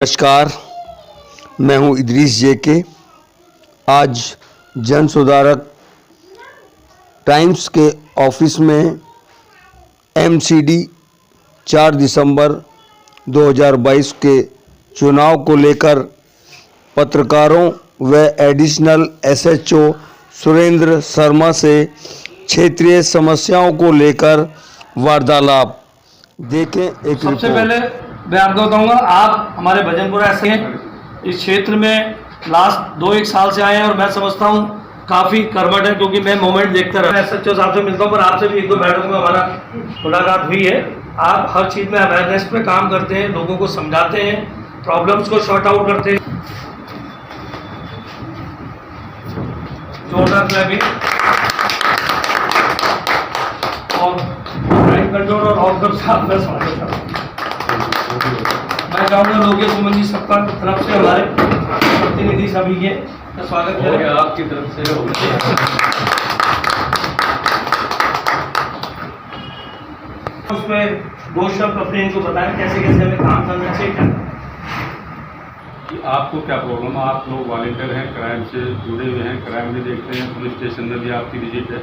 नमस्कार, मैं हूं इदरीस जेके। आज जन सुधारक टाइम्स के ऑफिस में एमसीडी 4 दिसंबर 2022 के चुनाव को लेकर पत्रकारों व एडिशनल एसएचओ सुरेंद्र शर्मा से क्षेत्रीय समस्याओं को लेकर वार्तालाप। देखें एक रिपोर्ट। सबसे पहले मैं आपको बताऊंगा, आप हमारे भजनपुरा ऐसे इस क्षेत्र में लास्ट 2-1 साल से आए हैं और मैं समझता हूं काफ़ी कर्मठ है, क्योंकि मैं मोमेंट देखता रहा। मैं एसएचओ साहब से मिलता हूं, पर आपसे भी 1-2 बैठकों में हमारा मुलाकात हुई है। आप हर चीज़ में अवेयरनेस पे काम करते हैं, लोगों को समझाते हैं, प्रॉब्लम्स को शॉर्ट आउट करते हैं। जोरदार क्लैपिंग। और राइट कंट्रोल और आउटकम साहब का स्वागत है। मैं चाहूँगा लोकेश सुमन जी सबका तरफ से हमारे प्रतिनिधि सभी के स्वागत करें। आपकी तरफ से उसमें 2 शब्द अपने इनको बताएं, कैसे कैसे हमें काम करना चाहिए। क्या कि आपको क्या प्रॉब्लम है? आप लोग वॉलंटियर हैं, क्राइम से जुड़े हुए हैं, क्राइम भी देखते हैं, पुलिस स्टेशन में भी आपकी विजिट है।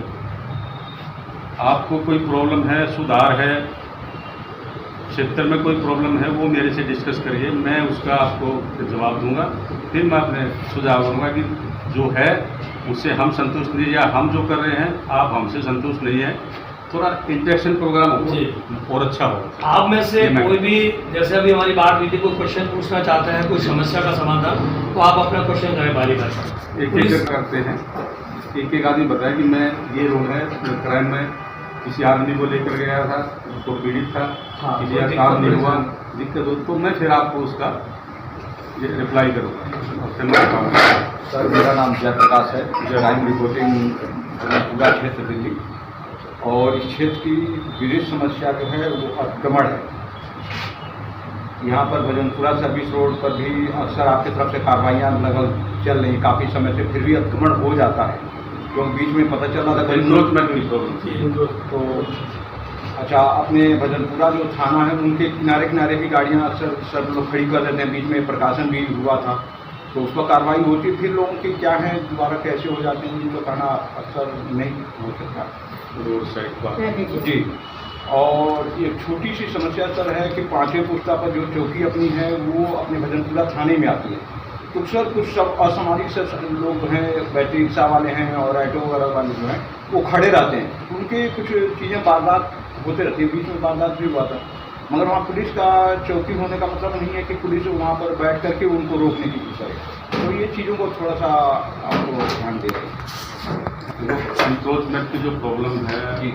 आपको कोई प्रॉब्लम है, सुधार है, क्षेत्र में कोई प्रॉब्लम है, वो मेरे से डिस्कस करिए, मैं उसका आपको जवाब दूंगा। फिर मैं अपने सुझाव दूंगा कि जो है उससे हम संतुष्ट नहीं, या हम जो कर रहे हैं आप हमसे संतुष्ट नहीं है, थोड़ा इंटरेक्शन प्रोग्राम हो और अच्छा हो। आप में से कोई भी, जैसे अभी हमारी बात हुई थी, कोई क्वेश्चन पूछना चाहते हैं, कोई समस्या का समाधान, तो आप अपना क्वेश्चन करें बारी बारी। एक करते हैं, एक आदमी बताया कि मैं ये रोल है क्राइम में किसी आदमी को लेकर गया था, उसको पीड़ित था, किसी का काम नहीं हुआ, दिक्कत हो, तो मैं फिर आपको उसका रिप्लाई करूँगा और फिर मैं बताऊँगा। सर, मेरा नाम जयप्रकाश है, क्राइम रिपोर्टिंग पूरा क्षेत्र दिल्ली। और इस क्षेत्र की विशेष समस्या जो है वो अतिक्रमण है। यहाँ पर भजनपुरा सर्विस रोड पर भी अक्सर आपकी तरफ से कार्रवाइयाँ लगभग चल रही, काफ़ी समय से, फिर भी अतिक्रमण हो जाता है। तो बीच में पता चल रहा था तो अच्छा, अपने भजनपुरा जो थाना है उनके किनारे किनारे भी गाड़ियाँ अक्सर सब लोग खड़ी कर देते हैं। बीच में प्रकाशन भी हुआ था, तो उस पर कार्रवाई होती, फिर लोगों की क्या है दोबारा कैसे हो जाते हैं उनको कहना अक्सर नहीं हो सकता रोड साइड पर जी। और एक छोटी सी समस्या सर है कि 5वें पुस्ता पर जो चौकी अपनी है वो अपने भजनपुरा थाने में आती है। तो सर कुछ सब असामाजिक से लोग हैं, बैटरी रिक्शा वाले हैं और ऑटो वगैरह वाले जो हैं वो खड़े रहते हैं, उनके कुछ चीज़ें वारदात होते रहती है। बीच में वारदात भी हुआ था, मगर वहाँ पुलिस का चौकी होने का मतलब नहीं है कि पुलिस वहाँ पर बैठ करके उनको रोकने की कोशिश करे। तो ये चीज़ों को थोड़ा सा आपको ध्यान दे रहे हैं। एनक्रोचमेंट की जो प्रॉब्लम है जी,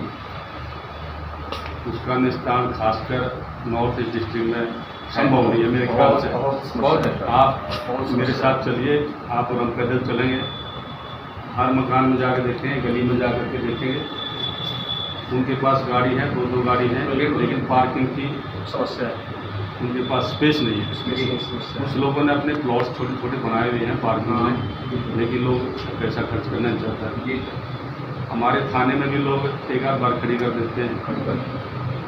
उसका निस्तारण खासकर नॉर्थ ईस्ट डिस्ट्रिक्ट में संभव नहीं है मेरे ख्याल से। आप मेरे साथ चलिए, आप और हम पैदल चलेंगे, हर मकान में जाकर देखेंगे, गली में जा करके देखेंगे, उनके पास गाड़ी है, 2-2 गाड़ी है, लेकिन पार्किंग की समस्या है, उनके पास स्पेस नहीं है। कुछ लोगों ने अपने प्लॉट्स छोटे छोटे बनाए हुए हैं पार्किंग में, लेकिन लोग पैसा खर्च करना नहीं चाहता। हमारे थाने में भी लोग एक आध बार खड़ी कर देते हैं,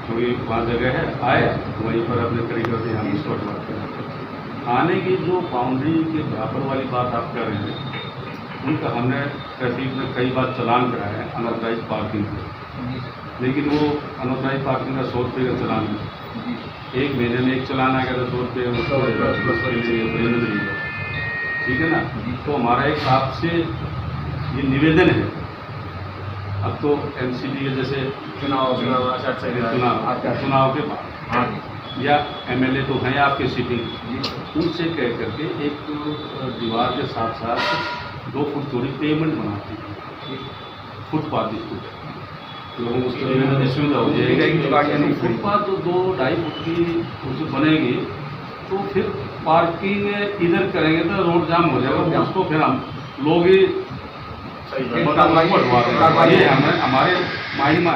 क्योंकि वहाँ जगह है, आए वहीं पर अपने खड़ी करते हैं, हम इस वक्त बात करें। आने की जो बाउंड्री के बराबर वाली बात आप कर रहे हैं, उनका हमने ट्रैफिक में कई बार चालान कराया है अनऑथराइज पार्किंग पे, लेकिन वो अनऑथराइज पार्किंग का 100 रुपये का चालान है। 1 महीने में 1 चालान आ गया था 100 रुपये, ठीक है ना। तो हमारा एक आपसे ये निवेदन है, अब तो एमसीडी के जैसे चुनाव के बाद या एमएलए तो हैं आपके सिटिंग, उनसे कह करके एक दीवार के साथ साथ 2 फुट थोड़ी पेमेंट बनाती है, फुटपाथ इसको लोगों को सुविधा हो जाएगी। फुटपाथ तो 2-2.5 फुट की उससे बनेगी, तो फिर पार्किंग इधर करेंगे तो रोड जाम हो जाएगा, उसको फिर हम लोग ही हमारे माइंड में।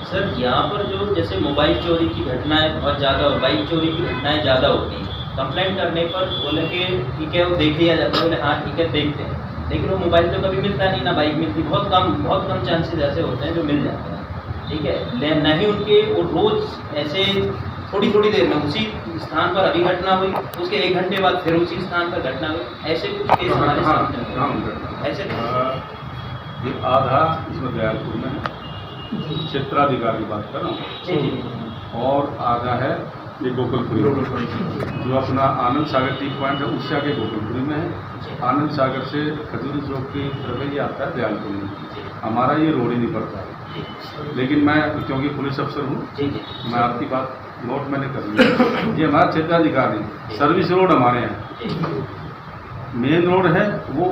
सर, यहाँ पर जो जैसे मोबाइल चोरी की घटनाएं बहुत ज़्यादा, बाइक चोरी की घटनाएं ज़्यादा होती हैं। कंप्लेंट करने पर बोले कि ठीक है वो देख लिया जाता है, बोले हाँ ठीक है देखते हैं, लेकिन वो मोबाइल तो कभी मिलता नहीं, ना बाइक मिलती, बहुत कम चांसेस ऐसे होते हैं जो मिल जाते हैं, ठीक है। नहीं उनके वो रोज़ ऐसे थोड़ी थोड़ी देर में उसी स्थान पर अभी घटना हुई, उसके 1 घंटे बाद फिर उसी स्थान पर घटना हुई, ऐसे कुछ केस हमारे सामने हुए। ऐसे ये आधा इसमें दयालपुर में है, क्षेत्राधिकार की बात कर रहा हूँ, जी जी और आधा है ये गोकुलपुरी जो अपना आनंद सागर टी पॉइंट है उससे आगे गोकुलपुरी में है। आनंद सागर से खजूरी चौक की तरफ ये आता है दयालपुर में। हमारा ये रोड ही नहीं पड़ता है, लेकिन मैं क्योंकि पुलिस अफसर हूँ, मैं आपकी बात नोट मैंने कर ली। ये हमारा क्षेत्राधिकार नहीं, सर्विस रोड हमारे यहाँ मेन रोड है, वो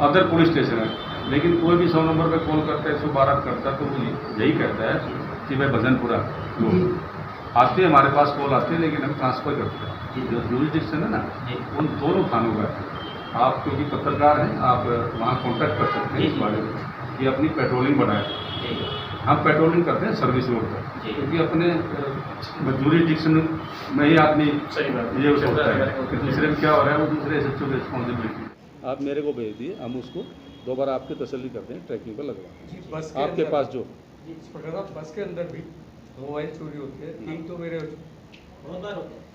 अदर पुलिस स्टेशन है। लेकिन कोई भी 100 नंबर पे कॉल करता है, 112 करता है, तो वो यही कहता है कि भाई भजनपुरा आते हैं, हमारे पास कॉल आती है, लेकिन हम ट्रांसफ़र करते हैं। जो जुरिडिक्शन है ना, उन दोनों थानों का है। आप क्योंकि पत्रकार हैं, आप वहाँ कॉन्टैक्ट कर सकते हैं इस बारे में कि अपनी पेट्रोलिंग बढ़ाएं। हम पेट्रोलिंग करते हैं सर्विस रोड पर, क्योंकि अपने जुरिडिक्शन में ही आदमी ये सोचता है कि दूसरे में क्या हो रहा है, वो दूसरे SHO की रिस्पॉन्सिबिलिटी। आप मेरे को भेज दिए, हम उसको दोबारा आपकी तसल्ली करते हैं, ट्रैकिंग पर लगवा बस आपके पास जो बस के अंदर भी मोबाइल चोरी होते हैं, 3 तो मेरे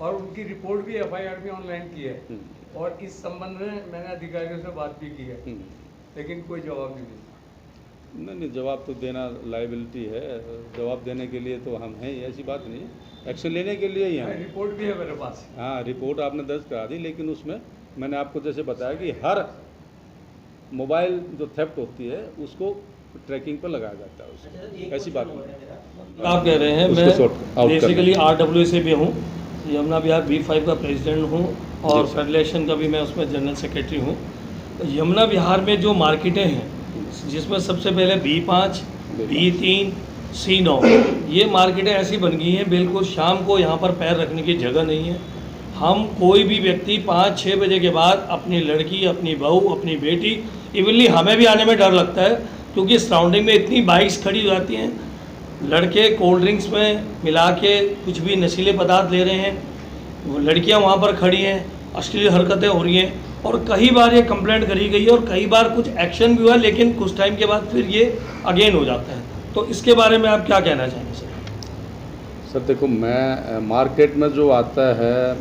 और उनकी रिपोर्ट भी FIR भी ऑनलाइन की है, और इस संबंध में मैंने अधिकारियों से बात भी की है, लेकिन कोई जवाब नहीं मिला। नहीं, जवाब तो देना लाइबिलिटी है, जवाब देने के लिए तो हम हैं, ऐसी बात नहीं है, एक्शन लेने के लिए ही हैं। रिपोर्ट भी है मेरे पास। हाँ, रिपोर्ट आपने दर्ज करा दी, लेकिन उसमें मैंने आपको जैसे बताया कि हर मोबाइल जो थेफ्ट होती है उसको ट्रैकिंग पर लगाया जाता है, उसको ऐसी बात नहीं। आप कह रहे हैं, मैं बेसिकली RWA से भी हूँ, यमुना विहार B5 का प्रेसिडेंट हूँ, और फेडरेशन का भी मैं उसमें जनरल सेक्रेटरी हूँ। यमुना विहार में जो मार्केटें हैं, जिसमें सबसे पहले B5, B3, C9, ये मार्केटें ऐसी बन गई हैं, बिल्कुल शाम को यहाँ पर पैर रखने की जगह नहीं है। हम कोई भी व्यक्ति 5-6 बजे के बाद अपनी लड़की, अपनी बहू, अपनी बेटी, इवनली हमें भी आने में डर लगता है, क्योंकि सराउंडिंग में इतनी बाइक्स खड़ी हो जाती हैं, लड़के कोल्ड ड्रिंक्स में मिला के कुछ भी नशीले पदार्थ ले रहे हैं, वो लड़कियां वहाँ पर खड़ी हैं, अश्लील हरकतें हो रही हैं, और कई बार ये कंप्लेंट करी गई है और कई बार कुछ एक्शन भी हुआ, लेकिन कुछ टाइम के बाद फिर ये अगेन हो जाता है। तो इसके बारे में आप क्या कहना चाहेंगे सर? सर देखो, मैं मार्केट में जो आता है,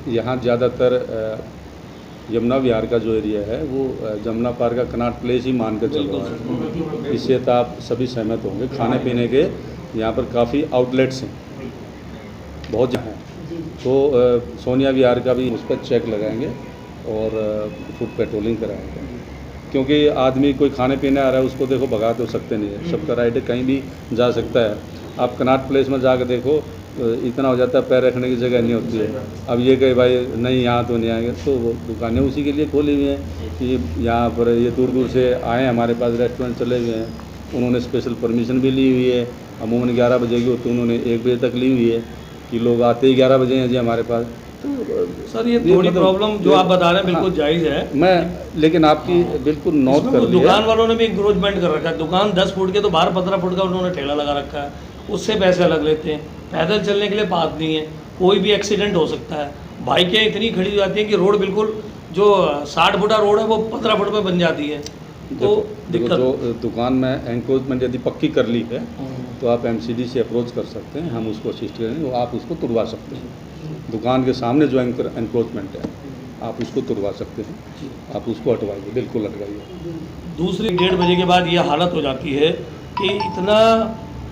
यहाँ ज़्यादातर यमुना विहार का जो एरिया है वो जमुना पार का कनॉट प्लेस ही मान कर चल रहा है। इससे तो आप सभी सहमत होंगे। खाने पीने के यहाँ पर काफ़ी आउटलेट्स हैं, बहुत जगह हैं। तो सोनिया विहार का भी उस पर चेक लगाएंगे और फुट पेट्रोलिंग कराएंगे, क्योंकि आदमी कोई खाने पीने आ रहा है, उसको देखो भगा तो सकते नहीं है, सबका राइट है, कहीं भी जा सकता है। आप कनॉट प्लेस में जाकर देखो, इतना हो जाता है पैर रखने की जगह नहीं होती है। अब ये कहे भाई नहीं यहाँ तो नहीं आएंगे, तो वो दुकानें उसी के लिए खोली हुई हैं कि यहाँ पर ये दूर दूर से आए, हमारे पास रेस्टोरेंट चले हुए हैं, उन्होंने स्पेशल परमिशन भी ली हुई है। अमूमन 11 बजे की होती है, उन्होंने 1 बजे तक ली हुई है कि लोग आते ही 11 बजे हैं जी हमारे पास। तो सर ये थोड़ी प्रॉब्लम जो आप बता रहे हैं बिल्कुल जायज़ है, मैं लेकिन आपकी बिल्कुल नोट कर ली है। दुकान वालों ने भी इंक्रोचमेंट कर रखा है, दुकान 10 फुट के तो बाहर 15 फुट का उन्होंने ठेला लगा रखा है, उससे पैसे अलग लेते हैं। पैदल चलने के लिए बात नहीं है, कोई भी एक्सीडेंट हो सकता है। बाइकें इतनी खड़ी हो जाती हैं कि रोड बिल्कुल जो 60 फुटा रोड है वो 15 फुट में बन जाती है, तो दिक्कत। जो दुकान में एंक्रोचमेंट यदि पक्की कर ली है तो आप MCD से अप्रोच कर सकते हैं, हम उसको असिस्ट करेंगे, वो आप उसको तुड़वा सकते हैं। दुकान के सामने जो एंक्रोचमेंट है आप उसको तुड़वा सकते हैं, आप उसको हटवाइए, बिल्कुल हटवाइए। दूसरी 1:30 बजे के बाद ये हालत हो जाती है कि इतना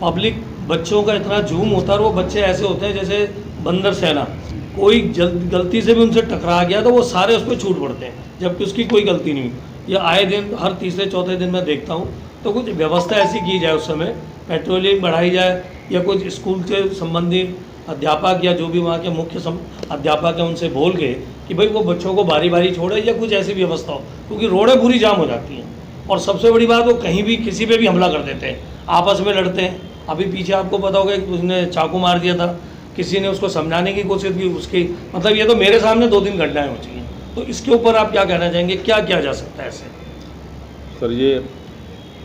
पब्लिक, बच्चों का इतना जूम होता है, और वो बच्चे ऐसे होते हैं जैसे बंदर सेना, कोई गलती से भी उनसे टकरा गया तो वो सारे उस पर छूट पड़ते हैं, जबकि उसकी कोई गलती नहीं हुई। ये आए दिन, हर तीसरे चौथे दिन मैं देखता हूँ। तो कुछ व्यवस्था ऐसी की जाए, उस समय पेट्रोलिंग बढ़ाई जाए, या कुछ स्कूल से संबंधित अध्यापक या जो भी वहाँ के मुख्य अध्यापक हैं उनसे बोल के कि भाई वो बच्चों को बारी बारी छोड़े, या कुछ ऐसी व्यवस्था हो, क्योंकि रोडें पूरी जाम हो जाती हैं। और सबसे बड़ी बात, वो कहीं भी किसी पे भी हमला कर देते हैं, आपस में लड़ते हैं। अभी पीछे आपको पता होगा कि उसने चाकू मार दिया था, किसी ने उसको समझाने की कोशिश की, उसकी मतलब ये तो मेरे सामने 2-3 घटनाएं हो चुकी हैं। तो इसके ऊपर आप क्या कहना चाहेंगे, क्या किया जा सकता है ऐसे? सर ये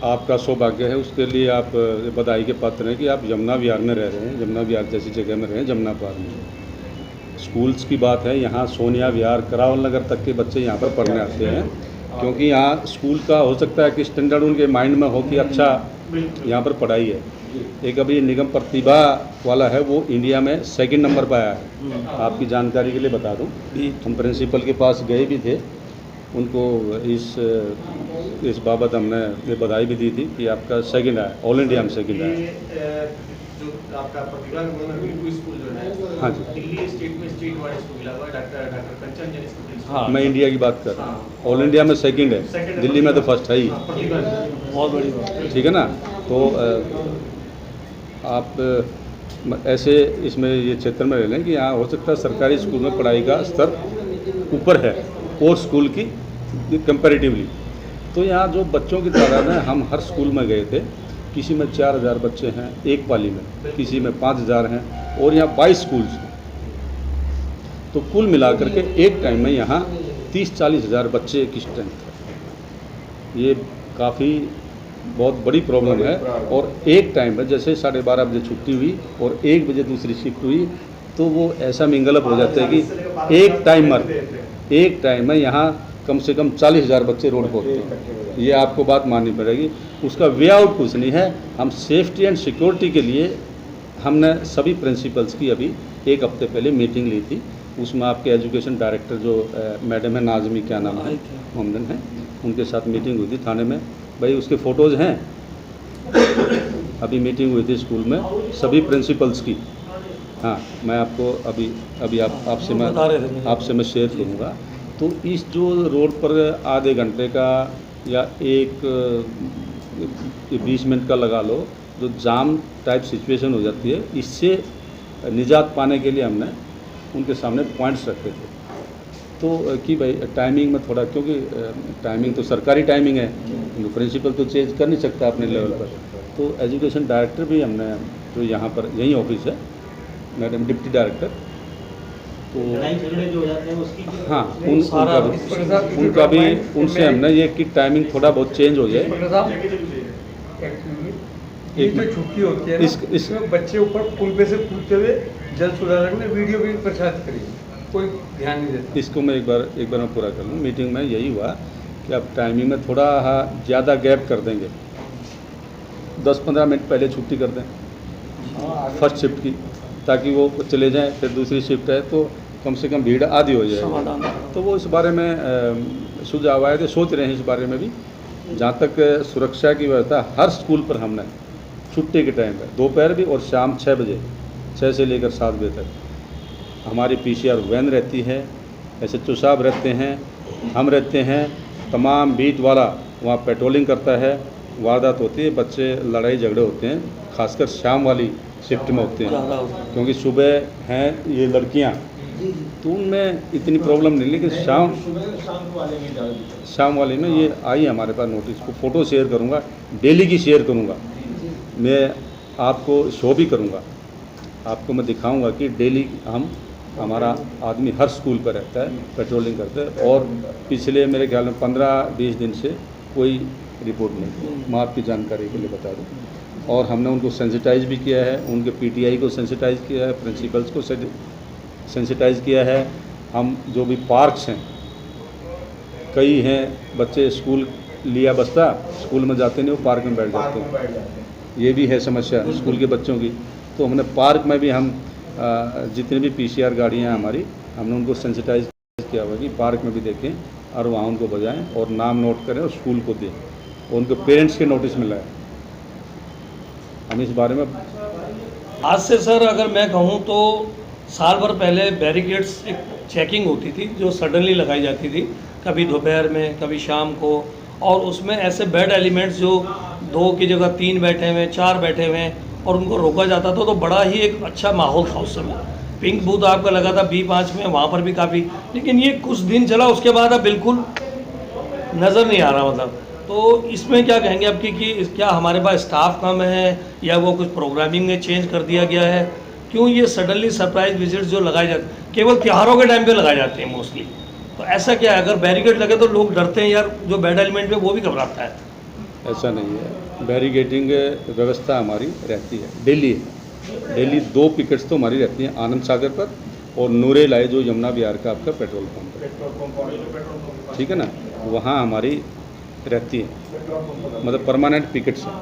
आपका सौभाग्य है, उसके लिए आप बधाई के पात्र हैं कि आप यमुना विहार में रह रहे हैं, यमुना विहार जैसी जगह में रहे हैं, जमुना पार में। स्कूल्स की बात है, यहाँ सोनिया विहार, करावल नगर तक के बच्चे यहाँ पर पढ़ने आते हैं, क्योंकि यहाँ स्कूल का हो सकता है कि स्टैंडर्ड उनके माइंड में हो कि अच्छा यहाँ पर पढ़ाई है। एक अभी निगम प्रतिभा वाला है, वो इंडिया में 2nd नंबर पर आया है। आपकी जानकारी के लिए बता दूं, हम प्रिंसिपल के पास गए भी थे, उनको इस बाबत हमने ये बधाई भी दी थी कि आपका 2nd आया, ऑल इंडिया में 2nd आया। जो आपका प्रतिभा विभू स्कूल जो है, हाँ जी, दिल्ली स्टेट में स्टेट वाइड स्कूल मिला हुआ है, डॉक्टर कंचन जैन स्कूल। हाँ, मैं इंडिया की बात कर रहा हूँ। ऑल इंडिया में 2nd है, दिल्ली में तो 1st है ही। प्रतिभा बहुत बड़ी बात। ठीक है ना। तो आप ऐसे इसमें ये क्षेत्र में रह लें कि यहाँ हो सकता है सरकारी स्कूल में पढ़ाई का स्तर ऊपर है और स्कूल की कंपैरेटिवली। तो यहाँ जो बच्चों की तादाद है, हम हर स्कूल में गए थे, किसी में 4000 बच्चे हैं एक पाली में, किसी में 5000 हैं, और यहाँ 22 स्कूल्स हैं। तो कुल मिलाकर के एक टाइम में यहाँ 30-40 हज़ार बच्चे की स्ट्रेंथ है। ये काफ़ी बहुत बड़ी प्रॉब्लम है। और एक टाइम में जैसे 12:30 बजे छुट्टी हुई और 1 बजे दूसरी शिफ्ट हुई, तो वो ऐसा मिंगलअप हो जाता है कि एक टाइम में यहाँ कम से कम 40,000 बच्चे रोड पर होते हैं। ये आपको बात माननी पड़ेगी। उसका वे आउट कुछ नहीं है। हम सेफ्टी एंड सिक्योरिटी के लिए हमने सभी प्रिंसिपल्स की अभी 1 हफ्ते पहले मीटिंग ली थी। उसमें आपके एजुकेशन डायरेक्टर जो मैडम है, नाजमी क्या नाम है, मोहम्मदन है, उनके साथ मीटिंग हुई थी थाने में। भाई उसके फ़ोटोज़ हैं। अभी मीटिंग हुई थी स्कूल में सभी प्रिंसिपल्स की। हाँ, मैं आपको अभी आपसे मैं शेयर करूँगा। तो इस जो रोड पर आधे घंटे का या 20 मिनट का लगा लो, जो जाम टाइप सिचुएशन हो जाती है, इससे निजात पाने के लिए हमने उनके सामने पॉइंट्स रखे थे। तो कि भाई टाइमिंग में थोड़ा, क्योंकि टाइमिंग तो सरकारी टाइमिंग है, प्रिंसिपल तो चेंज कर नहीं सकता अपने लेवल पर। तो एजुकेशन डायरेक्टर भी हमने, जो यहाँ पर यही ऑफिस है, मैडम डिप्टी डायरेक्टर, तो हाँ उनका भी उनसे हमने ये कि टाइमिंग थोड़ा बहुत चेंज हो जाए। ये जो छुट्टी होती है ना, इसमें बच्चे ऊपर पुल पे से कूदते हुए जल सुधारक ने वीडियो भी प्रसारित करी, कोई ध्यान नहीं देता। इसको मैं एक बार मैं पूरा कर लूँ। मीटिंग में यही हुआ कि अब टाइमिंग में थोड़ा ज़्यादा गैप कर देंगे, 10-15 मिनट पहले छुट्टी कर दें फर्स्ट शिफ्ट की, ताकि वो चले जाएं, फिर दूसरी शिफ्ट है तो कम से कम भीड़ आधी हो जाएगी। तो वो इस बारे में सुझाव आए थे, सोच रहे हैं इस बारे में भी। जहाँ तक सुरक्षा की व्यवस्था, हर स्कूल पर हमने छुट्टी के टाइम पर दोपहर भी और शाम 6 बजे, 6 से लेकर 7 बजे तक हमारी PCR वैन रहती है, SHO साहब रहते हैं, हम रहते हैं, तमाम बीट वाला वहाँ पेट्रोलिंग करता है। वारदात होती है, बच्चे लड़ाई झगड़े होते हैं, खासकर शाम वाली शिफ्ट में होते हैं, क्योंकि सुबह हैं ये लड़कियाँ, तो उनमें इतनी प्रॉब्लम नहीं। लेकिन शाम वाले में ये आई हमारे पास नोटिस, को फ़ोटो शेयर करूँगा, डेली की शेयर करूँगा, मैं आपको शो भी करूँगा, आपको मैं दिखाऊँगा कि डेली हमारा आदमी हर स्कूल पर रहता है, पेट्रोलिंग करते हैं। और पिछले मेरे ख्याल में 15-20 दिन से कोई रिपोर्ट नहीं। मैं आपकी जानकारी के लिए बता दूँ। और हमने उनको सेंसिटाइज भी किया है, उनके PTI को सेंसिटाइज किया है, प्रिंसिपल्स को सेंसिटाइज किया है। हम जो भी पार्क्स हैं, कई हैं बच्चे स्कूल लिया बस्ता, स्कूल में जाते नहीं, वो पार्क में बैठ जाते हैं। ये भी है समस्या स्कूल के बच्चों की। तो हमने पार्क में भी हम जितनी भी PCR गाड़ियाँ हैं हमारी, हमने उनको सेंसिटाइज किया हुआ कि पार्क में भी देखें और वहाँ उनको बजाएं और नाम नोट करें और स्कूल को दें और उनके पेरेंट्स के नोटिस में लाएं। हम इस बारे में आज से सर अगर मैं कहूँ तो साल भर पहले बैरिकेड्स एक चेकिंग होती थी जो सडनली लगाई जाती थी, कभी दोपहर में कभी शाम को, और उसमें ऐसे बैड एलिमेंट्स जो 2 की जगह 3 बैठे हुए, 4 बैठे हुए हैं, और उनको रोका जाता था। तो बड़ा ही एक अच्छा माहौल था उस समय। पिंक बूथ आपका लगा था B5 में, वहाँ पर भी काफ़ी, लेकिन ये कुछ दिन चला, उसके बाद अब बिल्कुल नज़र नहीं आ रहा। मतलब तो इसमें क्या कहेंगे आपकी कि क्या हमारे पास स्टाफ कम है या वो कुछ प्रोग्रामिंग में चेंज कर दिया गया है? क्यों ये सडनली सरप्राइज विजिट्स जो लगाए जाते केवल त्योहारों के टाइम पे लगाए जाते हैं मोस्टली, तो ऐसा क्या है? अगर बैरिकेड लगे तो लोग डरते हैं यार, जो बैड एलिमेंट पे वो भी घबराता है। ऐसा नहीं है, बैरिकेडिंग व्यवस्था हमारी रहती है डेली 2 पिकेट्स तो हमारी रहती हैं, आनंद सागर पर और नूरे लाई जो यमुना विहार का आपका पेट्रोल पंप है, ठीक है ना, वहाँ हमारी रहती है, मतलब परमानेंट पिकेट्स हैं।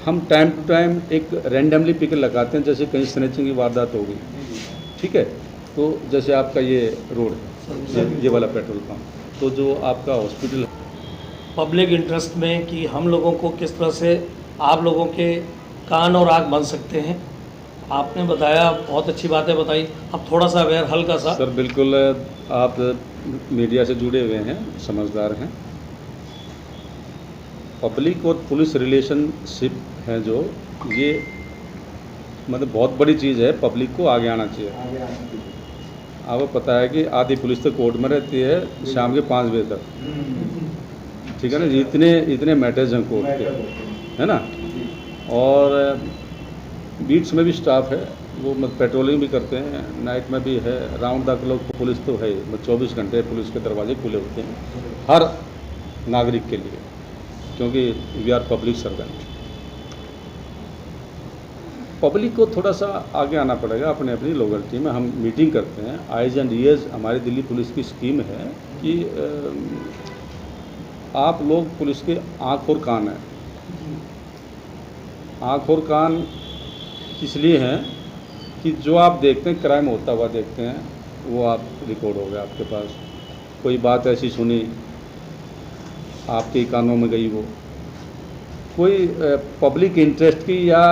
हम टाइम टू टाइम एक रैंडमली पिकर लगाते हैं, जैसे कहीं स्नैचिंग की वारदात हो गई, ठीक है, तो जैसे आपका ये रोड है, ये वाला पेट्रोल पंप, तो जो आपका हॉस्पिटल पब्लिक इंटरेस्ट में कि हम लोगों को किस तरह से आप लोगों के कान और आँख बन सकते हैं, आपने बताया, बहुत अच्छी बातें बताई। अब थोड़ा सा अवेयर हल्का सा। सर बिल्कुल, आप मीडिया से जुड़े हुए हैं, समझदार हैं। पब्लिक और पुलिस रिलेशनशिप है जो, ये मतलब बहुत बड़ी चीज़ है, पब्लिक को आगे आना चाहिए। आपको पता है कि आधी पुलिस तो कोर्ट में रहती है शाम के 5 बजे तक, ठीक है ना, इतने मैटर्स हैं कोर्ट के, है ना, और बीट्स में भी स्टाफ है, वो मतलब पेट्रोलिंग भी करते हैं, नाइट में भी है, राउंड द क्लॉक पुलिस तो है, 24 घंटे पुलिस के दरवाजे खुले होते हैं हर नागरिक के लिए, क्योंकि we are public servant. Public को थोड़ा सा आगे आना पड़ेगा अपने अपनी लोकेलिटी में। हम मीटिंग करते हैं, आइज एंड ईयर्स हमारी दिल्ली पुलिस की स्कीम है कि आप लोग पुलिस के आँख और कान हैं। आँख और कान इसलिए हैं कि जो आप देखते हैं, क्राइम होता हुआ देखते हैं, वो आप रिकॉर्ड हो गया आपके पास। कोई बात ऐसी सुनी, आपके कानों में गई, वो कोई पब्लिक इंटरेस्ट की या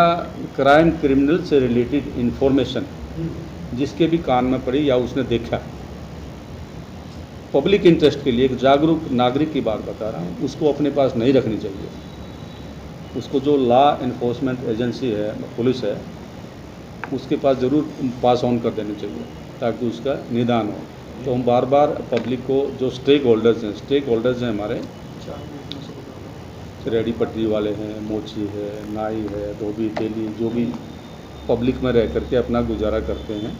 क्राइम क्रिमिनल से रिलेटेड इंफॉर्मेशन जिसके भी कान में पड़ी या उसने देखा, पब्लिक इंटरेस्ट के लिए एक जागरूक नागरिक की बात बता रहा हूँ, उसको अपने पास नहीं रखनी चाहिए। उसको जो लॉ इन्फोर्समेंट एजेंसी है, पुलिस है, उसके पास ज़रूर पास ऑन कर देनी चाहिए ताकि उसका निदान हो। तो हम बार बार पब्लिक को, जो स्टेक होल्डर्स हैं हमारे, रेडी पटरी वाले हैं, मोची है, नाई है, धोबी तेली, जो भी पब्लिक में रह करके अपना गुजारा करते हैं,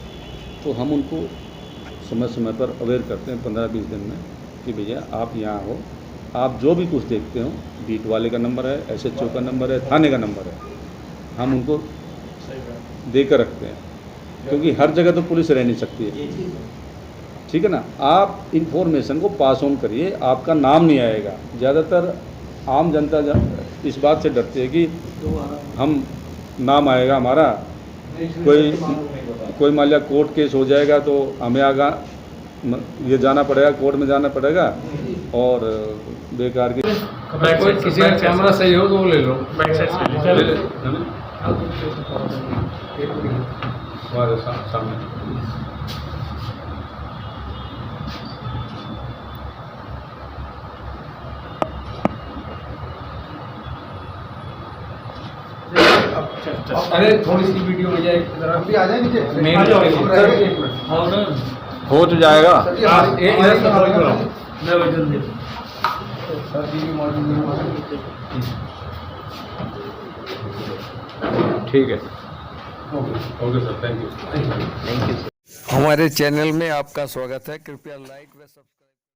तो हम उनको समय समय पर अवेयर करते हैं 15-20 दिन में कि भैया आप यहाँ हो, आप जो भी कुछ देखते हो, बीट वाले का नंबर है, SHO का नंबर है, थाने का नंबर है, हम उनको देकर रखते हैं, क्योंकि हर जगह तो पुलिस रह नहीं सकती है, ठीक है ना। आप इंफॉर्मेशन को पास ऑन करिए, आपका नाम नहीं आएगा। ज़्यादातर आम जनता इस बात से डरती है कि हम नाम आएगा हमारा, कोई मान लिया कोर्ट केस हो जाएगा तो हमें आगा ये जाना पड़ेगा, कोर्ट में जाना पड़ेगा, और बेकार की किसी का कैमरा सही हो तो वो ले लो। हमारे सामने अरे थोड़ी सी वीडियो हो जाए, जरा अभी आ जाए नीचे। हो तो जाएगा। इधर से थोड़ी बनाओ। ठीक है, ओके सर, थैंक यू। हमारे चैनल में आपका स्वागत है। कृपया लाइक व सब्सक्राइब